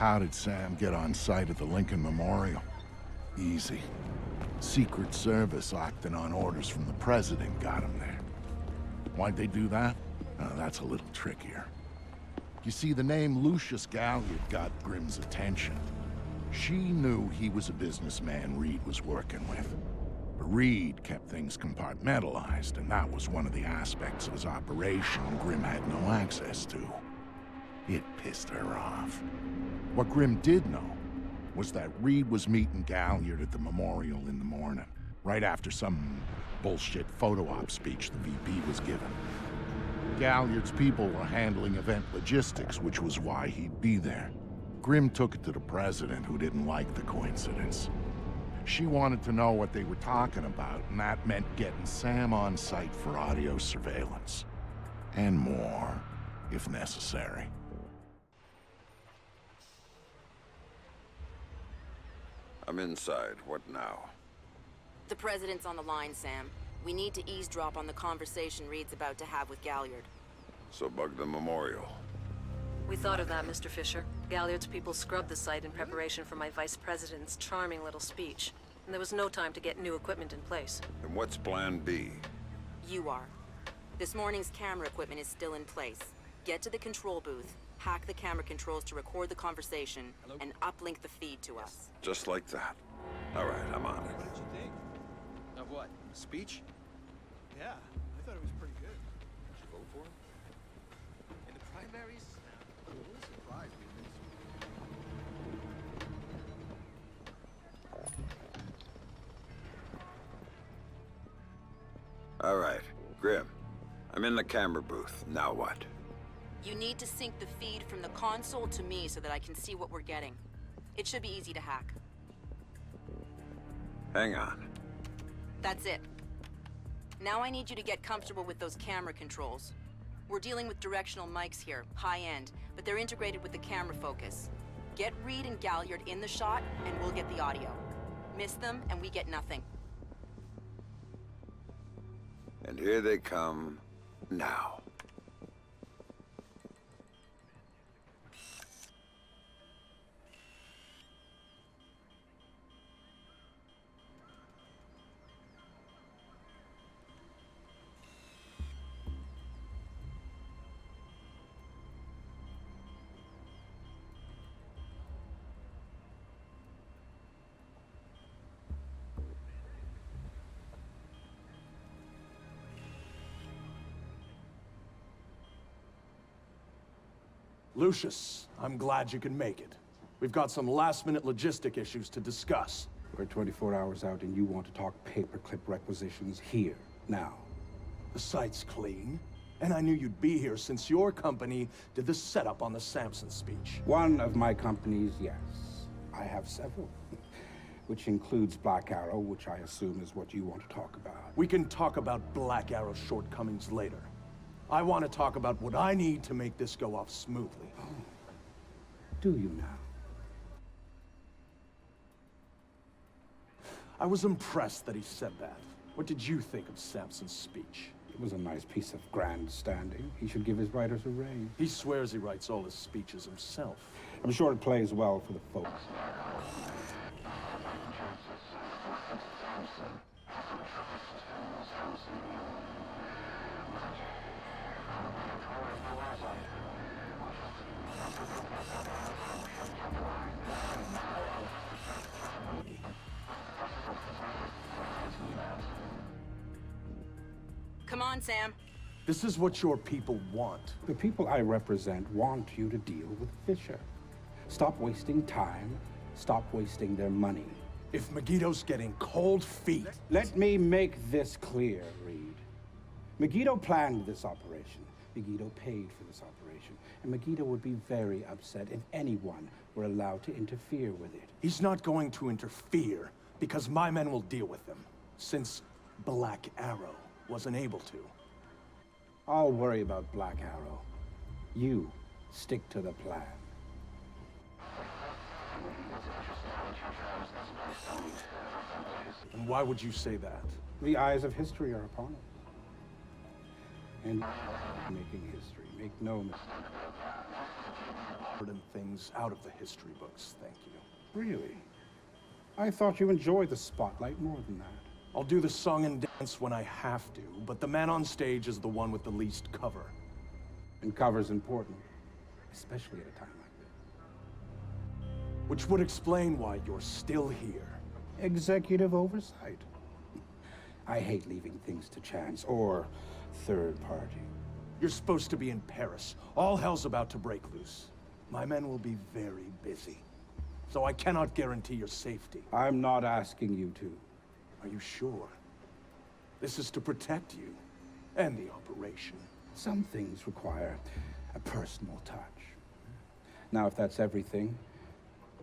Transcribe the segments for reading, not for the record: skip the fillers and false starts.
How did Sam get on site at the Lincoln Memorial? Easy. Secret Service acting on orders from the President got him there. Why'd they do that? That's a little trickier. You see, the name Lucius Galliard got Grimm's attention. She knew he was a businessman Reed was working with. But Reed kept things compartmentalized, and that was one of the aspects of his operation Grimm had no access to. It pissed her off. What Grimm did know was that Reed was meeting Galliard at the memorial in the morning, right after some bullshit photo op speech the VP was giving. Galliard's people were handling event logistics, which was why he'd be there. Grimm took it to the President, who didn't like the coincidence. She wanted to know what they were talking about, and that meant getting Sam on site for audio surveillance. And more, if necessary. I'm inside. What now? The President's on the line, Sam. We need to eavesdrop on the conversation Reed's about to have with Galliard. So bug the memorial. We thought of that, Mr. Fisher. Galliard's people scrubbed the site in preparation for my Vice President's charming little speech. And there was no time to get new equipment in place. And what's plan B? You are. This morning's camera equipment is still in place. Get to the control booth, hack the camera controls to record the conversation, and uplink the feed to us. Just like that. All right, I'm on it. What did you think? Of what? Speech? Yeah, I thought it was pretty good. Did you vote for him? In the primaries? I'm a little surprised we missed. All right, Grimm. I'm in the camera booth. Now what? You need to sync the feed from the console to me so that I can see what we're getting. It should be easy to hack. Hang on. That's it. Now I need you to get comfortable with those camera controls. We're dealing with directional mics here, high-end, but they're integrated with the camera focus. Get Reed and Galliard in the shot, and we'll get the audio. Miss them, and we get nothing. And here they come now. Lucius, I'm glad you can make it. We've got some last-minute logistic issues to discuss. We're 24 hours out and you want to talk paperclip requisitions here, now. The site's clean, and I knew you'd be here since your company did the setup on the Samson speech. One of my companies, yes. I have several. Which includes Black Arrow, which I assume is what you want to talk about. We can talk about Black Arrow's shortcomings later. I want to talk about what I need to make this go off smoothly. Oh. Do you now? I was impressed that he said that. What did you think of Samson's speech? It was a nice piece of grandstanding. He should give his writers a raise. He swears he writes all his speeches himself. I'm sure it plays well for the folks. Come on, Sam. This is what your people want. The people I represent want you to deal with Fisher. Stop wasting time. Stop wasting their money. If Megiddo's getting cold feet... Let me make this clear, Reed. Megiddo planned this operation. Megiddo paid for this operation. And Megiddo would be very upset if anyone were allowed to interfere with it. He's not going to interfere, because my men will deal with them. Since Black Arrow wasn't able to. I'll worry about Black Arrow. You stick to the plan. And why would you say that? The eyes of history are upon it. And making history. Make no mistake. Certain things out of the history books, thank you. Really? I thought you enjoyed the spotlight more than that. I'll do the song and dance when I have to, but the man on stage is the one with the least cover. And cover's important, especially at a time like this. Which would explain why you're still here. Executive oversight. I hate leaving things to chance or third party. You're supposed to be in Paris. All hell's about to break loose. My men will be very busy, so I cannot guarantee your safety. I'm not asking you to. Are you sure? This is to protect you and the operation. Some things require a personal touch. Now, if that's everything,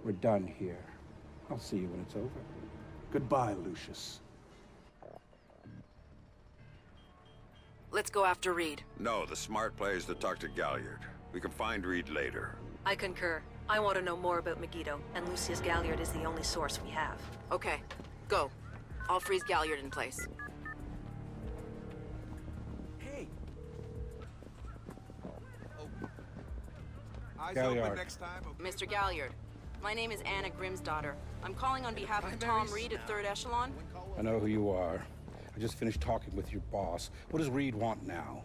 we're done here. I'll see you when it's over. Goodbye, Lucius. Let's go after Reed. No, the smart play is to talk to Galliard. We can find Reed later. I concur. I want to know more about Megiddo, and Lucius Galliard is the only source we have. Okay, go. I'll freeze Galliard in place. Hey! Oh. Eyes Galliard. open next time. Okay? Mr. Galliard, my name is Anna Grimsdottir. I'm calling on behalf of Tom Reed at 3rd Echelon. I know who you are. I just finished talking with your boss. What does Reed want now?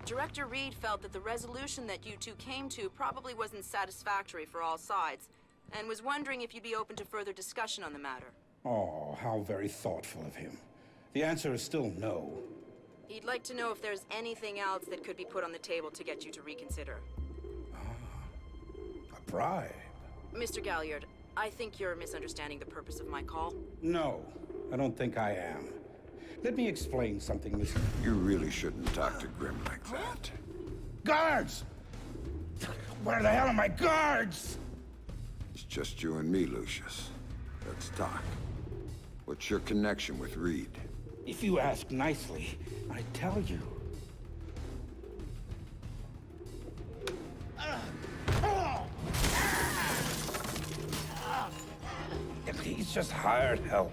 Director Reed felt that the resolution that you two came to probably wasn't satisfactory for all sides, and was wondering if you'd be open to further discussion on the matter. Oh, how very thoughtful of him. The answer is still no. He'd like to know if there's anything else that could be put on the table to get you to reconsider. A bribe? Mr. Galliard, I think you're misunderstanding the purpose of my call. No, I don't think I am. Let me explain something, Mr. You really shouldn't talk to Grim like that. Guards! Where the hell are my guards? It's just you and me, Lucius. Let's talk. What's your connection with Reed? If you ask nicely, I tell you. He's just hired help.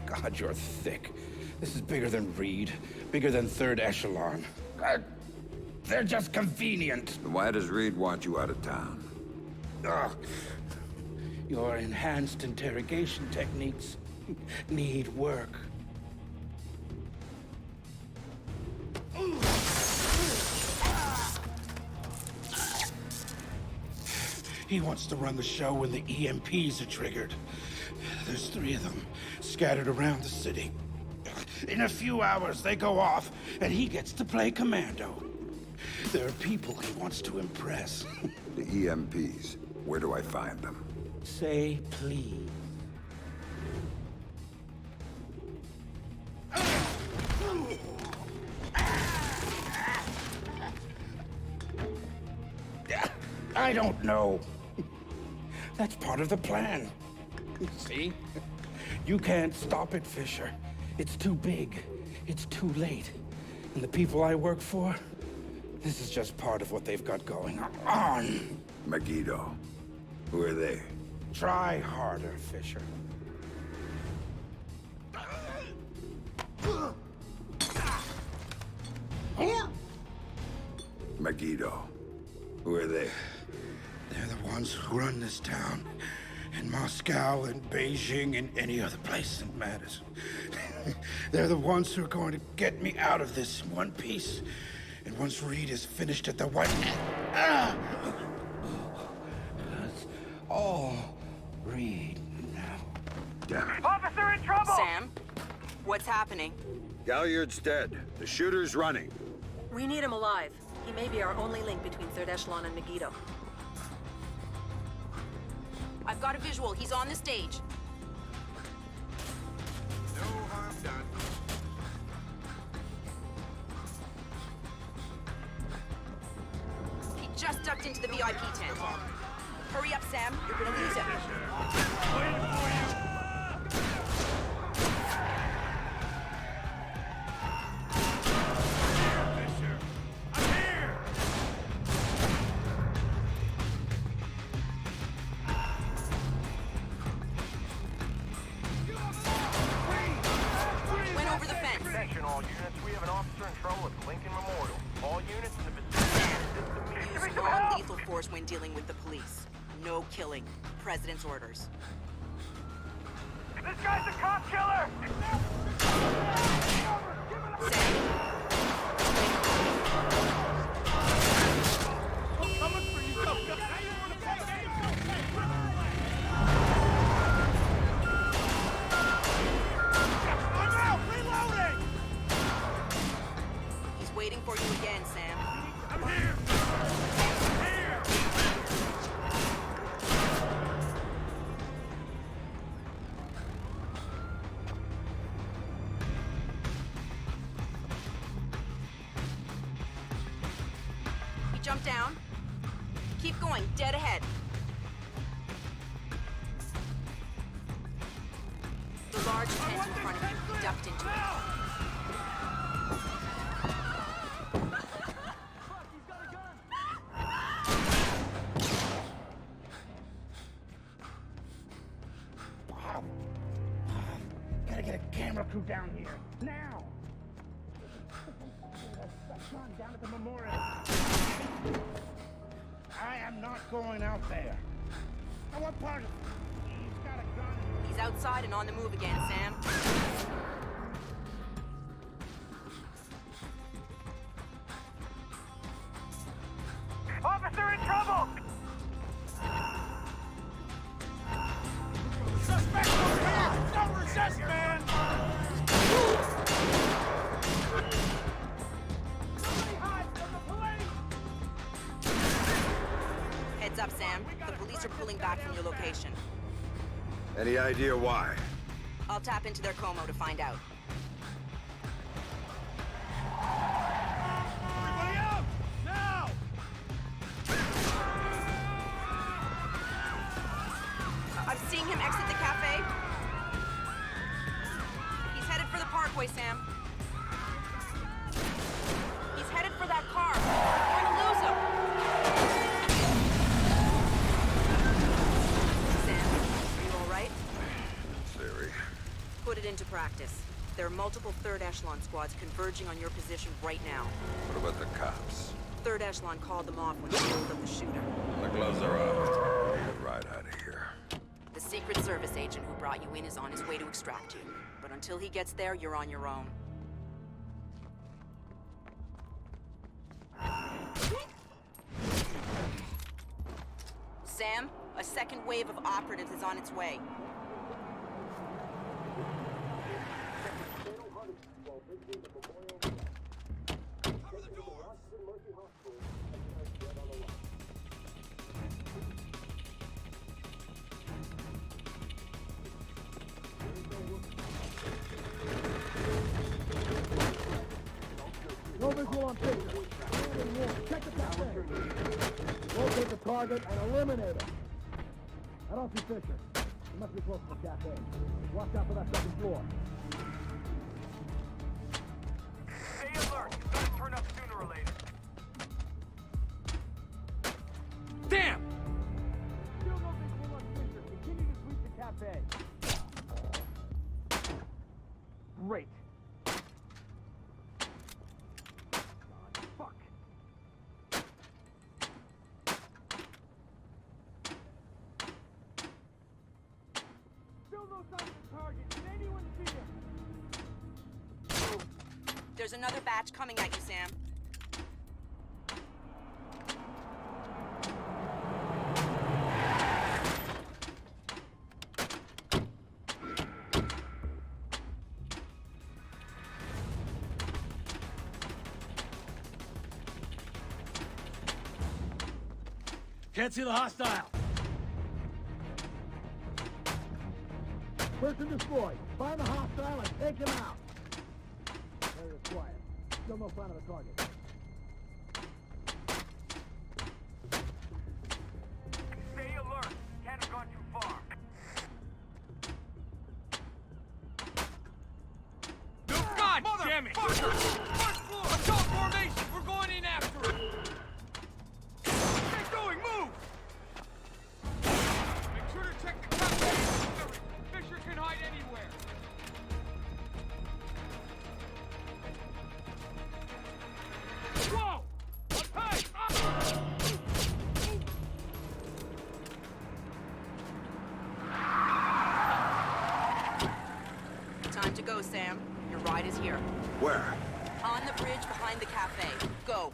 God, you're thick. This is bigger than Reed, bigger than 3rd Echelon. They're just convenient. Then why does Reed want you out of town? Ugh. Your enhanced interrogation techniques need work. He wants to run the show when the EMPs are triggered. There's 3 of them, scattered around the city. In a few hours, they go off, and he gets to play commando. There are people he wants to impress. The EMPs. Where do I find them? Say please. I don't know. That's part of the plan. See? You can't stop it, Fisher. It's too big. It's too late. And the people I work for, this is just part of what they've got going on. Megiddo. Who are they? Try harder, Fisher. Megiddo. Who are they? They're the ones who run this town. In Moscow and Beijing and any other place that matters. They're the ones who are going to get me out of this in one piece. And once Reed is finished at the White... That's all Reed now. Damn it. Officer in trouble! Sam, what's happening? Galliard's dead. The shooter's running. We need him alive. He may be our only link between 3rd Echelon and Megiddo. I've got a visual. He's on the stage. No harm done. He just ducked into the VIP tent. Hurry up, Sam. You're gonna lose him. Attention all units, we have an officer in trouble at the Lincoln force when dealing with the police. No killing. President's orders. This guy's a cop killer! Sam, I'm coming for you, tough guy. Now you wanna play I'm out! Reloading! he's waiting for you again, Sam. I'm here! Here! He jumped down. Keep going, dead ahead. The large tent in front of you. He ducked into it. Gotta get a camera crew down here, now! Down at the memorial. I am not going out there. Now what part of it? He's got a gun. He's outside and on the move again, Sam. Officer in trouble! Suspect over here! Don't resist, man! Somebody hide from the police! Heads up, Sam. The police are pulling back from your location. Any idea why? I'll tap into their Como to find out. Everybody out! Now! I'm seeing him exit the cafe. He's headed for the parkway, Sam. He's headed for that car. We're going to lose him. Sam, are you all right? Theory. Put it into practice. There are multiple third echelon squads converging on your position right now. What about the cops? Third echelon called them off when they rolled up the shooter. The gloves are off. Get right out of here. The Secret Service agent who brought you in is on his way to extract you. But until he gets there, you're on your own. Sam, a second wave of operatives is on its way. No visual on picture. Check the cafe. Locate the target and eliminate him. I don't see Fisher. He must be close to the cafe. Watch out for that second floor. Stay alert. He's gonna turn up sooner or later. Damn! Still no visual on Fisher. Continue to sweep the cafe. Great. Fuck. Still no sign of the target. Can anyone see him? There's another batch coming at you, Sam. Can't see the hostile. Person destroyed. Find the hostile and take him out. Area is quiet. Still no sign of the target. Stay alert. Can't have gone too far. God damn it! First floor! Assault formation! We're going in after him! Get going! Move! Make sure to check the cafe. Fisher can hide anywhere. Sam. Your ride is here. Where? On the bridge behind the cafe. Go.